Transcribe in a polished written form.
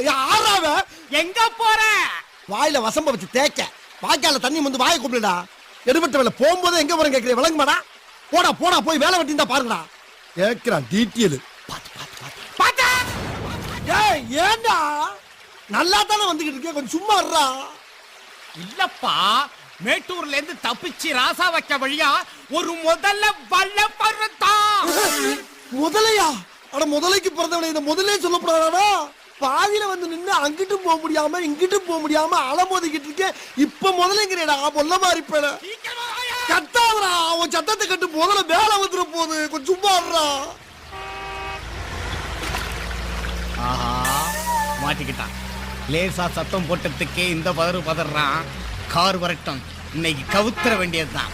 யாராவ எங்க போற? வாயில வசம்ப வச்சு தேய்க்க வாய்க்கால தண்ணி வந்து வாயை கூப்பிடுடா. எடுபட்ட வேலை போகும்போது எங்க போறேன் கேட்கிறேன், விளங்குமாடா? போடா போடா போய் வேலை வெட்டி தான் பாருங்கடா. கேட்கிறான் டீட்டெயில். ஏய் ஏண்டா நல்லா தானே வந்துகிட்டு இருக்கே, கொஞ்சம் சும்மா இருடா. இல்லப்பா, மேட்டூர்ல இருந்து தப்பிச்சு ராசா வைக்க வழியா ஒரு முதல்ல வல்ல பருத்தான். முதலையா? அட முதலைக்கு பிறந்தவனை இந்த முதலே சொல்லப்படாதா? பாதியில வந்து நின்று அங்கிட்டும் போக முடியாம இங்கிட்டும் போக முடியாம அலமோதிக்கிட்டு இருக்கேன். இப்ப முதலைங்கிறேடா பொல்ல மாதிரி பேட கத்தாதரா. அவன் சத்தத்தை கட்டு முதல்ல வேலை வந்துட போகுது, கொஞ்சம் சும்மா இருடா. ஆஹா, மாட்டிக்கிட்டான். லேசா சத்தம் போட்டதுக்கே இந்த பதறான். கார் வரட்டும், இன்னைக்கு கவுத்துற வேண்டியதுதான்.